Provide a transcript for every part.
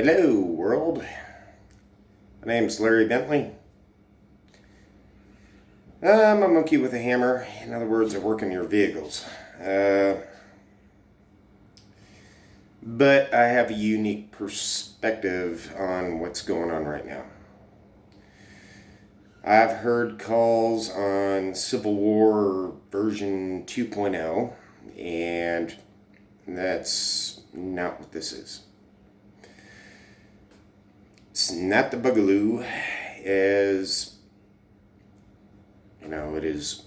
Hello, world. My name's Larry Bentley. I'm a monkey with a hammer. In other words, I work in your vehicles. But I have a unique perspective on what's going on right now. I've heard calls on Civil War version 2.0, and that's not what this is. It's not the Boogaloo, as it is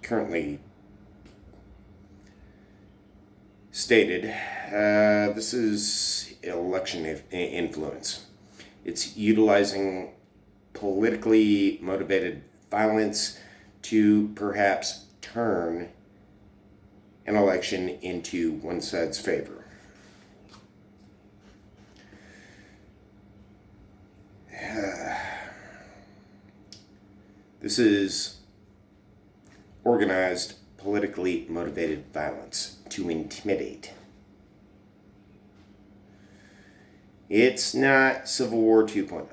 currently stated. This is election influence. It's utilizing politically motivated violence to perhaps turn an election into one side's favor. This is organized, politically motivated violence to intimidate. It's not Civil War 2.0.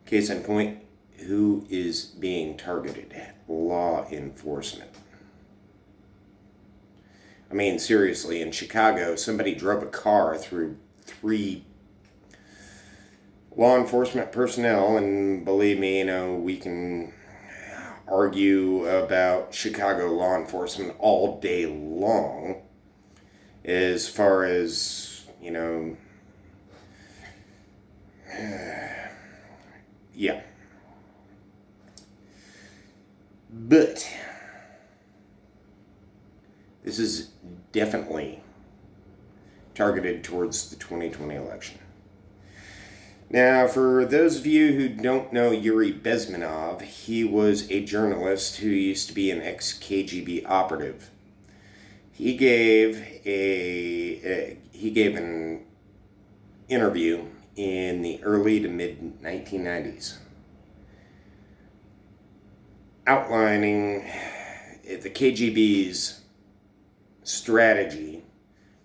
Case in point, who is being targeted? Law enforcement. I mean, seriously, in Chicago, somebody drove a car through 3 law enforcement personnel, and believe me, we can argue about Chicago law enforcement all day long as far as, yeah. But this is definitely targeted towards the 2020 election. Now, for those of you who don't know Yuri Bezmenov, he was a journalist who used to be an ex-KGB operative. He gave an interview in the early to mid 1990s, outlining the KGB's strategy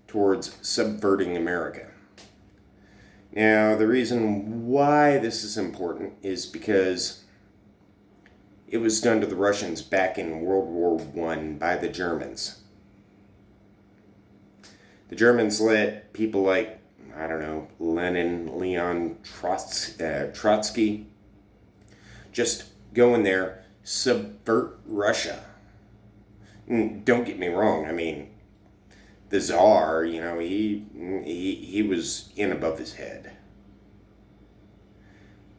towards subverting America. Now, the reason why this is important is because it was done to the Russians back in World War I by the Germans. The Germans let people like, Lenin, Leon Trotsky, just go in there, subvert Russia. And don't get me wrong, the Tsar, he was in above his head.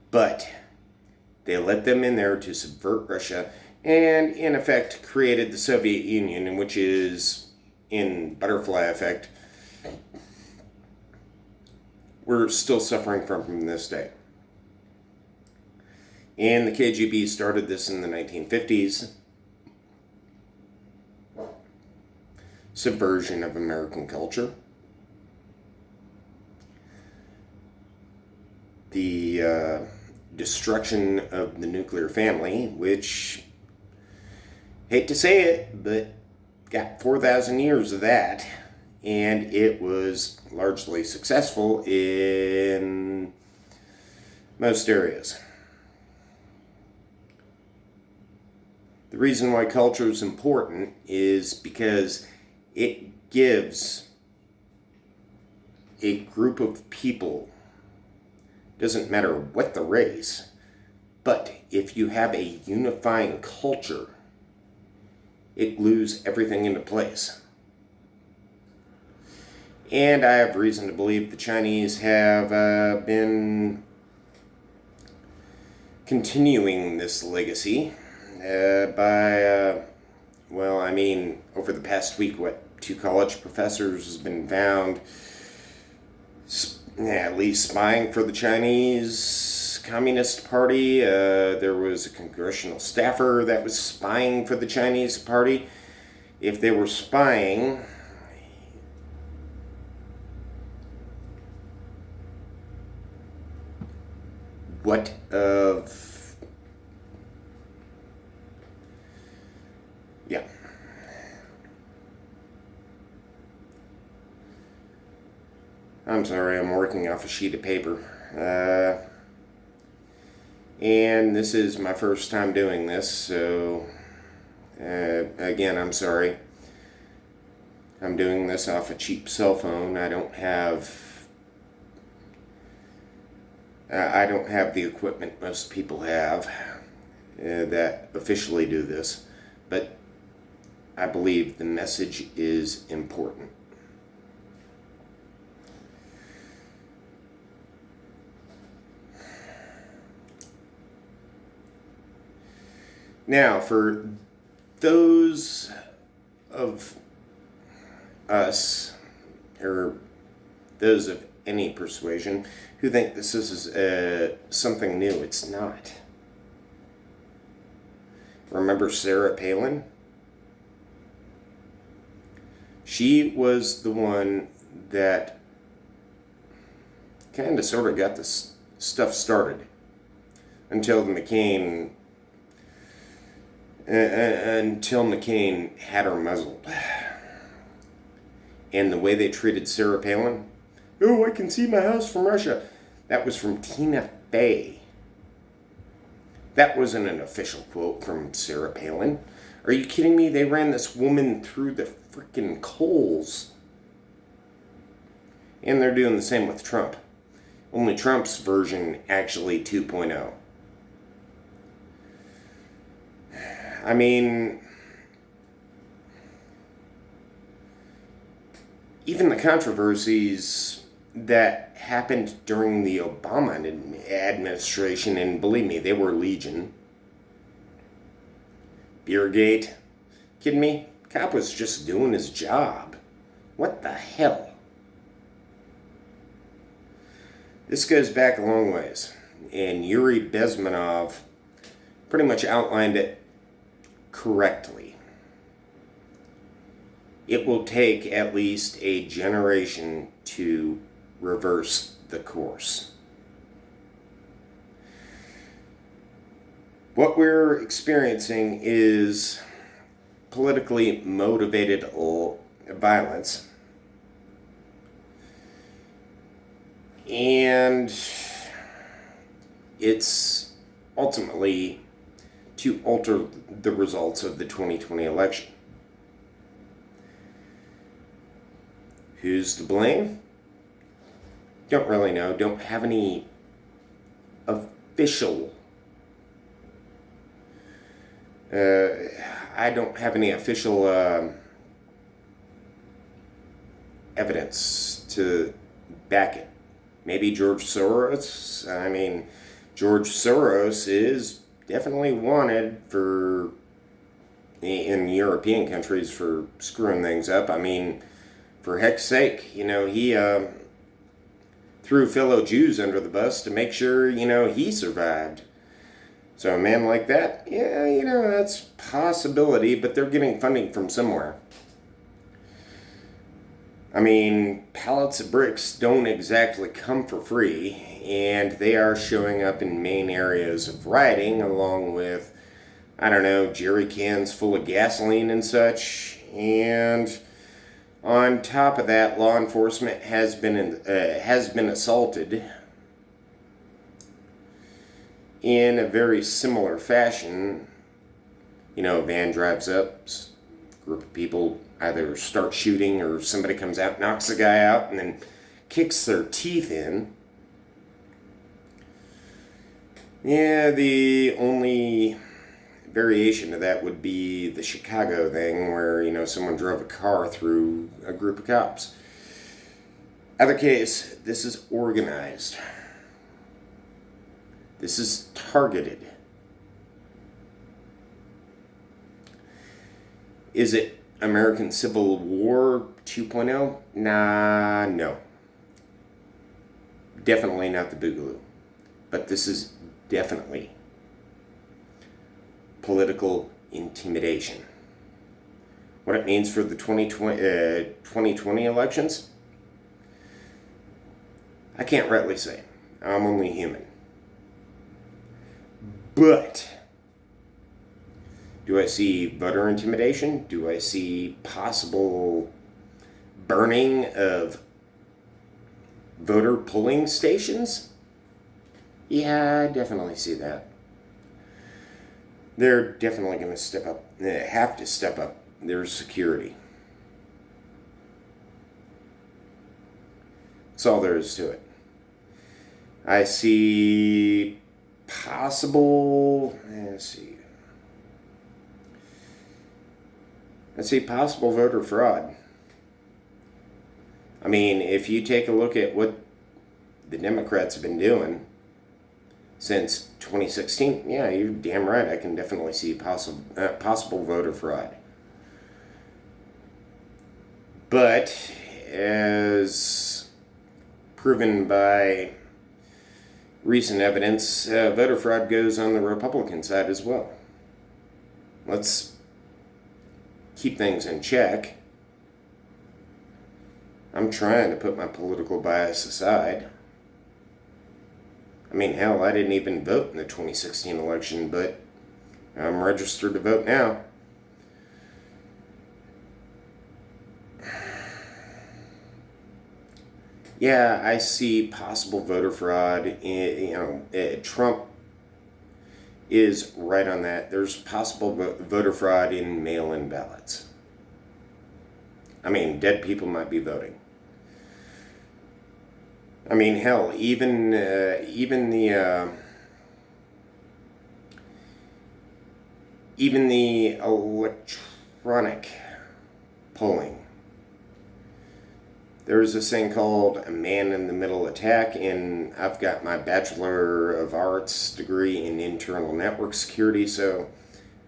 But they let them in there to subvert Russia and, in effect, created the Soviet Union, which is, in butterfly effect, we're still suffering from this day. And the KGB started this in the 1950s. Subversion of American culture. The destruction of the nuclear family, which, hate to say it, but got 4,000 years of that, and it was largely successful in most areas. The reason why culture is important is because it gives a group of people, doesn't matter what the race, but if you have a unifying culture, it glues everything into place. And I have reason to believe the Chinese have been continuing this legacy by over the past week, 2 college professors has been found at least spying for the Chinese Communist Party. There was a congressional staffer that was spying for the Chinese Party. If they were spying, what of... Yeah. I'm sorry, I'm working off a sheet of paper. And this is my first time doing this, so again, I'm sorry. I'm doing this off a cheap cell phone. I don't have the equipment most people have that officially do this, but I believe the message is important. Now, for those of us, or those of any persuasion, who think this is something new, it's not. Remember Sarah Palin? She was the one that kind of sort of got this stuff started until McCain had her muzzled. And the way they treated Sarah Palin, oh, I can see my house from Russia. That was from Tina Fey. That wasn't an official quote from Sarah Palin. Are you kidding me? They ran this woman through the freaking coals. And they're doing the same with Trump. Only Trump's version actually 2.0. I mean, even the controversies that happened during the Obama administration, and believe me, they were legion. Beergate. Kidding me? Cop was just doing his job. What the hell? This goes back a long ways, and Yuri Bezmenov pretty much outlined it correctly. It will take at least a generation to reverse the course. What we're experiencing is politically motivated violence. And it's ultimately to alter the results of the 2020 election. Who's to blame? Don't really know. Don't have any official I don't have any official evidence to back it. Maybe George Soros. I mean, George Soros is definitely wanted in European countries for screwing things up. I mean, for heck's sake, he threw fellow Jews under the bus to make sure, he survived. So a man like that, yeah, that's a possibility, but they're getting funding from somewhere. I mean, pallets of bricks don't exactly come for free, and they are showing up in main areas of rioting, along with, jerry cans full of gasoline and such. And on top of that, law enforcement has been assaulted in a very similar fashion. A van drives up, a group of people either start shooting or somebody comes out, knocks the guy out, and then kicks their teeth in. Yeah, the only variation of that would be the Chicago thing where, someone drove a car through a group of cops. Other case, this is organized. This is targeted. Is it American Civil War 2.0? Nah, no. Definitely not the Boogaloo. But this is definitely political intimidation. What it means for the 2020 elections? I can't rightly say. I'm only human. But do I see voter intimidation? Do I see possible burning of voter polling stations? Yeah, I definitely see that. They're definitely going to step up, have to step up their security. That's all there is to it. I see possible, I see possible voter fraud. I mean, if you take a look at what the Democrats have been doing since 2016, yeah, you're damn right. I can definitely see possible voter fraud. But as proven by recent evidence, voter fraud goes on the Republican side as well. Let's keep things in check. I'm trying to put my political bias aside. I mean, hell, I didn't even vote in the 2016 election, but I'm registered to vote now. Yeah, I see possible voter fraud. Trump is right on that. There's possible voter fraud in mail-in ballots. I mean, dead people might be voting. I mean, hell, even the electronic polling. There's this thing called a man-in-the-middle attack, and I've got my Bachelor of Arts degree in internal network security, so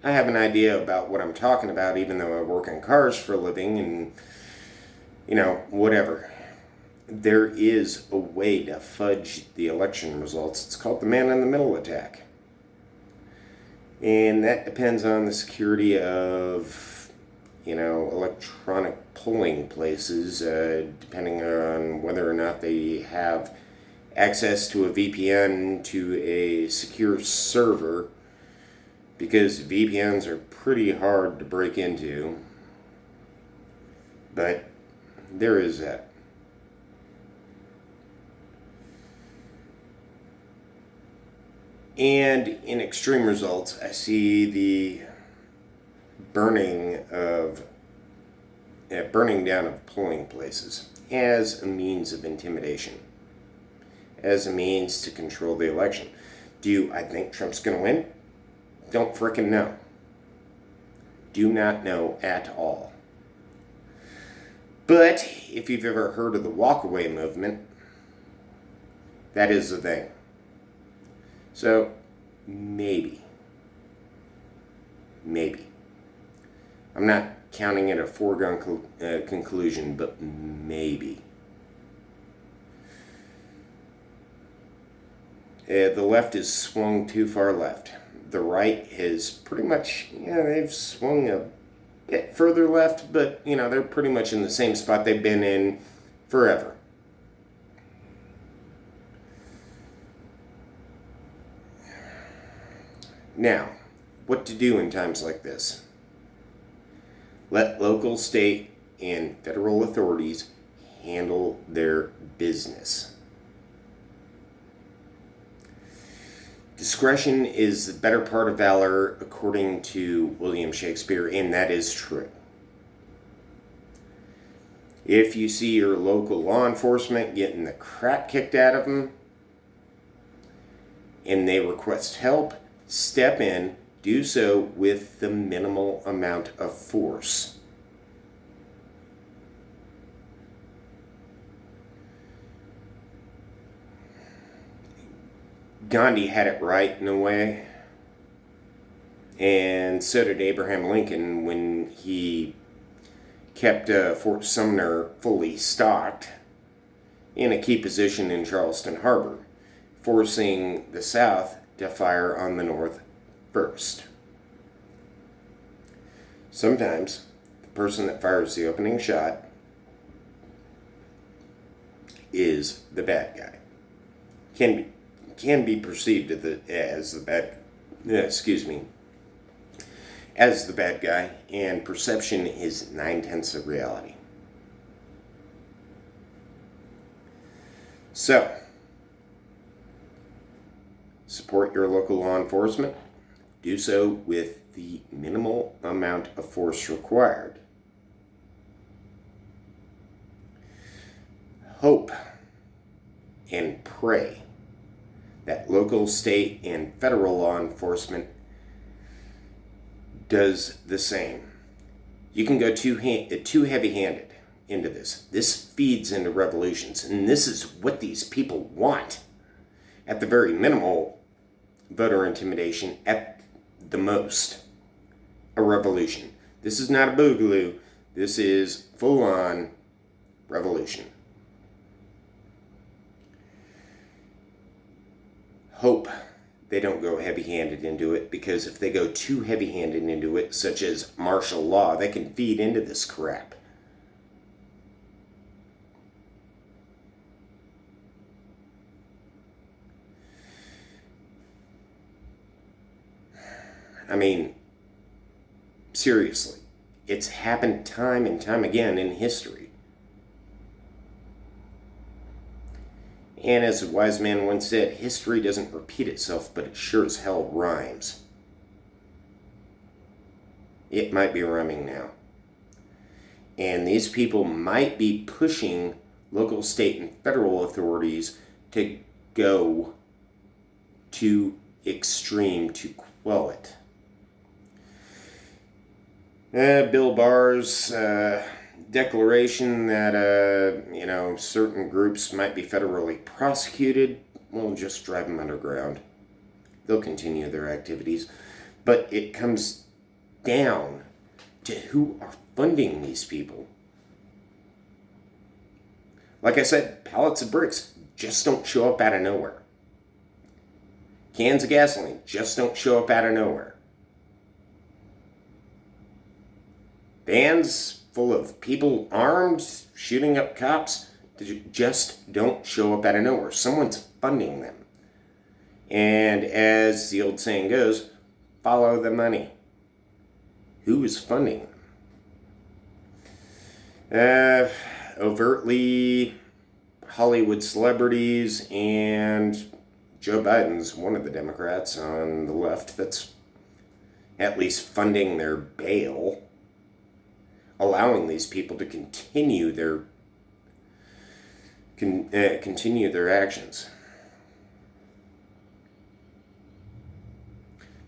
I have an idea about what I'm talking about, even though I work on cars for a living and, whatever. There is a way to fudge the election results. It's called the man-in-the-middle attack. And that depends on the security of, electronic polling places, depending on whether or not they have access to a VPN to a secure server, because VPNs are pretty hard to break into. But there is that. And in extreme results, I see the burning down of polling places as a means of intimidation, as a means to control the election. Do I think Trump's going to win? Don't frickin' know. Do not know at all. But if you've ever heard of the walkaway movement, that is the thing. So, maybe. I'm not counting it a foregone conclusion, but maybe. The left has swung too far left. The right has pretty much, they've swung a bit further left, but, they're pretty much in the same spot they've been in forever. Now, what to do in times like this? Let local, state, and federal authorities handle their business. Discretion is the better part of valor, according to William Shakespeare, and that is true. If you see your local law enforcement getting the crap kicked out of them, and they request help, step in, do so with the minimal amount of force. Gandhi had it right in a way, and so did Abraham Lincoln when he kept Fort Sumner fully stocked in a key position in Charleston Harbor, forcing the South to fire on the North first. Sometimes the person that fires the opening shot is the bad guy. Can be perceived as the bad guy, and perception is 9/10 of reality. So, support your local law enforcement. Do so with the minimal amount of force required. Hope and pray that local, state, and federal law enforcement does the same. You can go too heavy-handed into this. This feeds into revolutions, and this is what these people want. At the very minimal, voter intimidation. At the most, a revolution. This is not a boogaloo. This is full-on revolution. Hope they don't go heavy-handed into it, because if they go too heavy-handed into it, such as martial law, they can feed into this crap. I mean, seriously, it's happened time and time again in history. And as a wise man once said, history doesn't repeat itself, but it sure as hell rhymes. It might be rhyming now. And these people might be pushing local, state, and federal authorities to go to extreme to quell it. Bill Barr's declaration that certain groups might be federally prosecuted will just drive them underground. They'll continue their activities, but it comes down to who are funding these people. Like I said, pallets of bricks just don't show up out of nowhere. Cans of gasoline just don't show up out of nowhere. Vans full of people armed, shooting up cops, just don't show up out of nowhere. Someone's funding them. And as the old saying goes, follow the money. Who is funding them? Overtly Hollywood celebrities, and Joe Biden's one of the Democrats on the left that's at least funding their bail, allowing these people to continue their actions.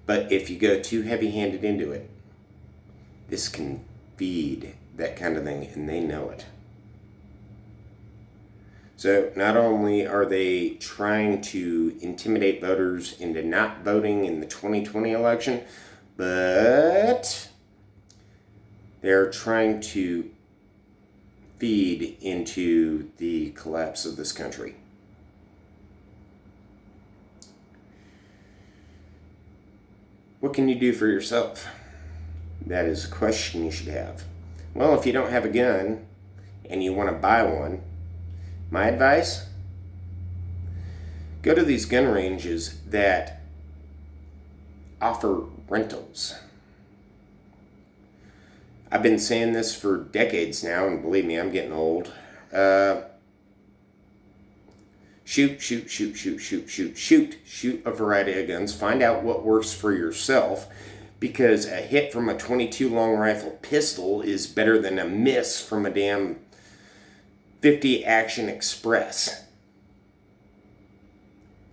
But if you go too heavy-handed into it, this can feed that kind of thing, and they know it. So not only are they trying to intimidate voters into not voting in the 2020 election, but they're trying to feed into the collapse of this country. What can you do for yourself? That is a question you should have. Well, if you don't have a gun and you want to buy one, my advice, go to these gun ranges that offer rentals. I've been saying this for decades now, and believe me, I'm getting old. Shoot a variety of guns. Find out what works for yourself, because a hit from a 22 long rifle pistol is better than a miss from a damn 50 Action Express.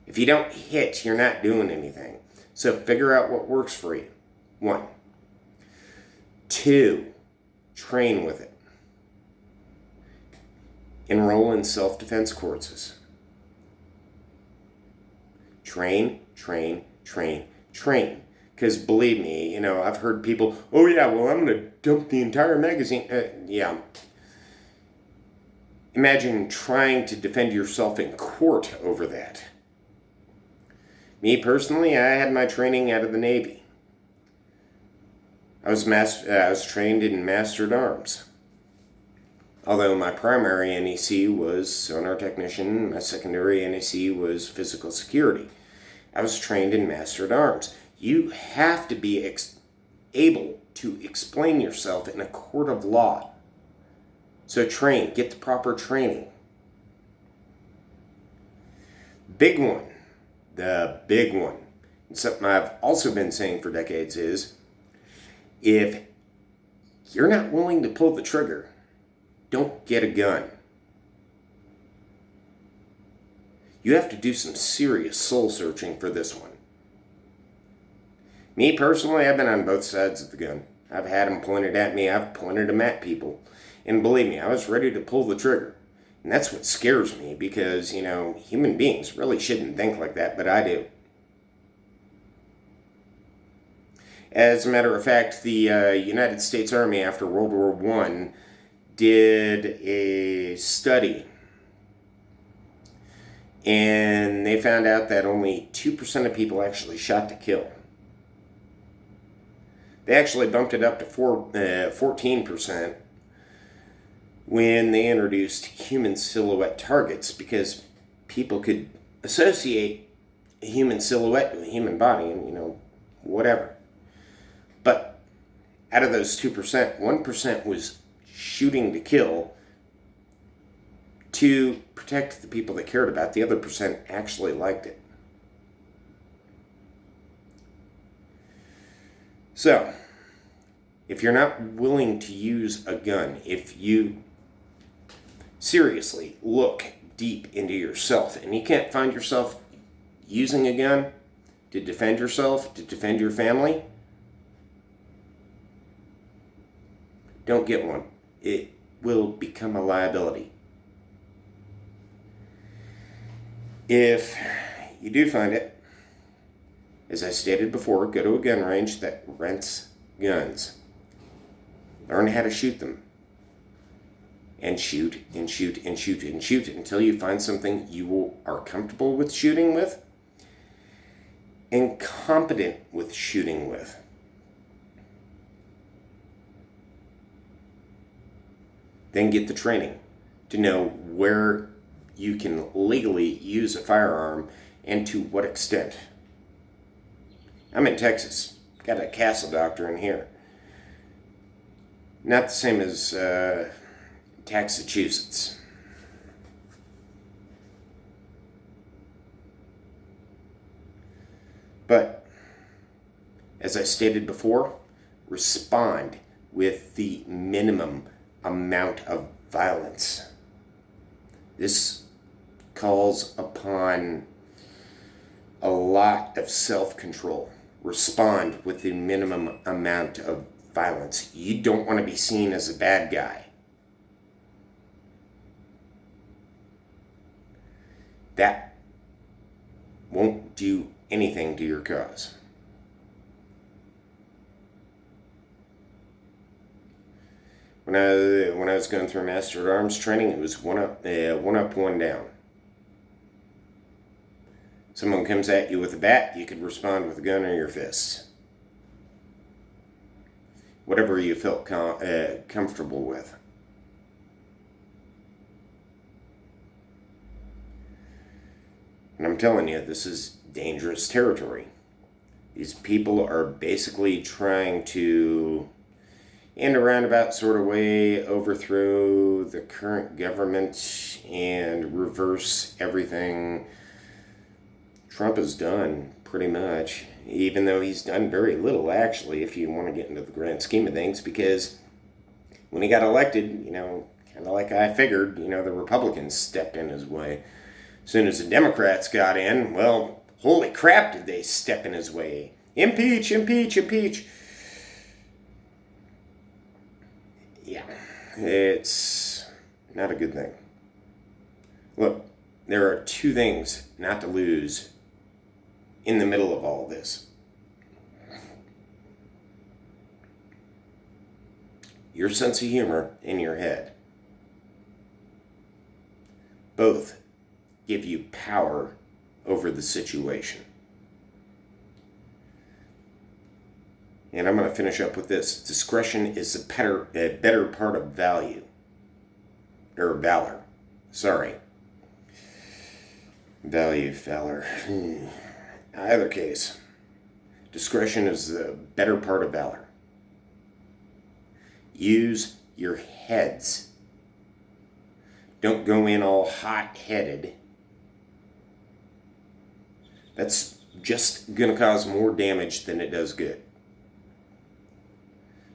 If you don't hit, you're not doing anything. So figure out what works for you. 1. 2, train with it. Enroll in self-defense courses. Train. Because believe me, I've heard people, oh yeah, well, I'm going to dump the entire magazine. Yeah. Imagine trying to defend yourself in court over that. Me personally, I had my training out of the Navy. I was trained in Master at Arms. Although my primary NEC was sonar technician, my secondary NEC was physical security. I was trained in Master at Arms. You have to be able to explain yourself in a court of law. So train, get the proper training. big one, and something I've also been saying for decades is, if you're not willing to pull the trigger, don't get a gun. You have to do some serious soul searching for this one. Me personally, I've been on both sides of the gun. I've had them pointed at me, I've pointed them at people. And believe me, I was ready to pull the trigger. And that's what scares me because, human beings really shouldn't think like that, but I do. As a matter of fact, the United States Army after World War I did a study. And they found out that only 2% of people actually shot to kill. They actually bumped it up to 14% when they introduced human silhouette targets, because people could associate a human silhouette with a human body and, whatever. But out of those 2%, 1% was shooting to kill to protect the people they cared about. The other percent actually liked it. So, if you're not willing to use a gun, if you seriously look deep into yourself and you can't find yourself using a gun to defend yourself, to defend your family, don't get one. It will become a liability. If you do find it, as I stated before, go to a gun range that rents guns. Learn how to shoot them. And shoot, and shoot, and shoot, and shoot until you find something you are comfortable with shooting with and competent with shooting with. Then get the training to know where you can legally use a firearm and to what extent. I'm in Texas. Got a castle doctor in here. Not the same as Massachusetts. But, as I stated before, respond with the minimum amount of violence. This calls upon a lot of self-control. Respond with the minimum amount of violence. You don't want to be seen as a bad guy. That won't do anything to your cause. When I was going through Master at Arms training, it was one up, one down. Someone comes at you with a bat, you could respond with a gun or your fists. Whatever you felt comfortable with. And I'm telling you, this is dangerous territory. These people are basically trying to, in a roundabout sort of way, overthrow the current government and reverse everything Trump has done, pretty much. Even though he's done very little, actually, if you want to get into the grand scheme of things, because when he got elected, kind of like I figured, the Republicans stepped in his way. As soon as the Democrats got in, well, holy crap, did they step in his way. Impeach, impeach, impeach. Yeah, it's not a good thing. Look, there are two things not to lose in the middle of all this. Your sense of humor and your head. Both give you power over the situation. And I'm going to finish up with this. Discretion is a better part of valor. Sorry. Valor. Either case, discretion is the better part of valor. Use your heads. Don't go in all hot-headed That's just going to cause more damage than it does good.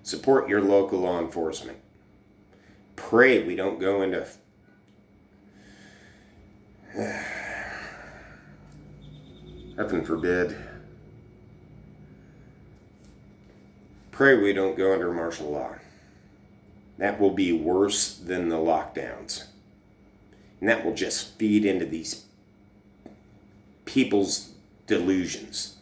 Support your local law enforcement. Pray we don't go into heaven forbid. Pray we don't go under martial law. That will be worse than the lockdowns. And that will just feed into these people's delusions.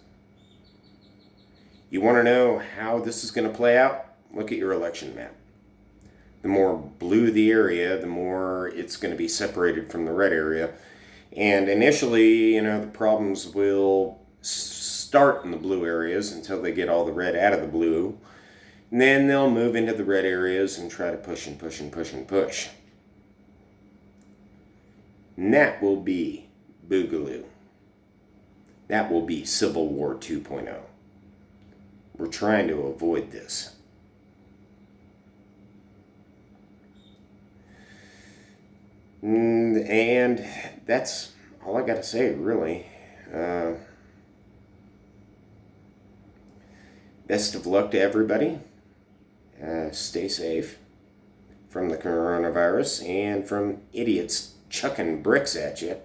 You want to know how this is going to play out? Look at your election map. The more blue the area, the more it's going to be separated from the red area. And initially, the problems will start in the blue areas until they get all the red out of the blue. And then they'll move into the red areas and try to push and push and push and push. And that will be Boogaloo. That will be Civil War 2.0. We're trying to avoid this. And that's all I got to say, really. Best of luck to everybody. Stay safe from the coronavirus and from idiots chucking bricks at you,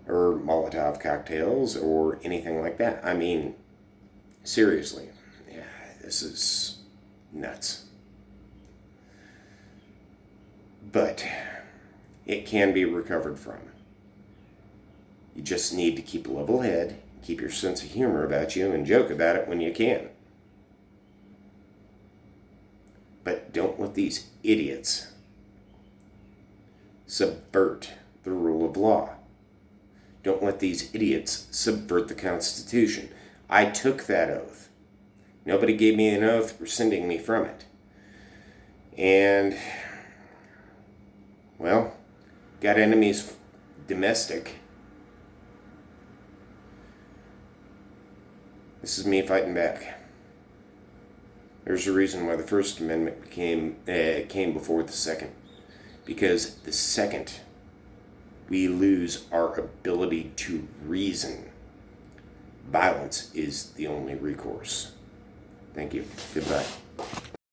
or Molotov cocktails, or anything like that. I mean, seriously, this is nuts. But it can be recovered from. You just need to keep a level head, keep your sense of humor about you, and joke about it when you can. But don't let these idiots subvert the rule of law. Don't let these idiots subvert the Constitution. I took that oath. Nobody gave me an oath rescinding me from it. And, well, got enemies domestic. This is me fighting back. There's a reason why the First Amendment came before the Second. Because the second, we lose our ability to reason. Violence is the only recourse. Thank you. Goodbye.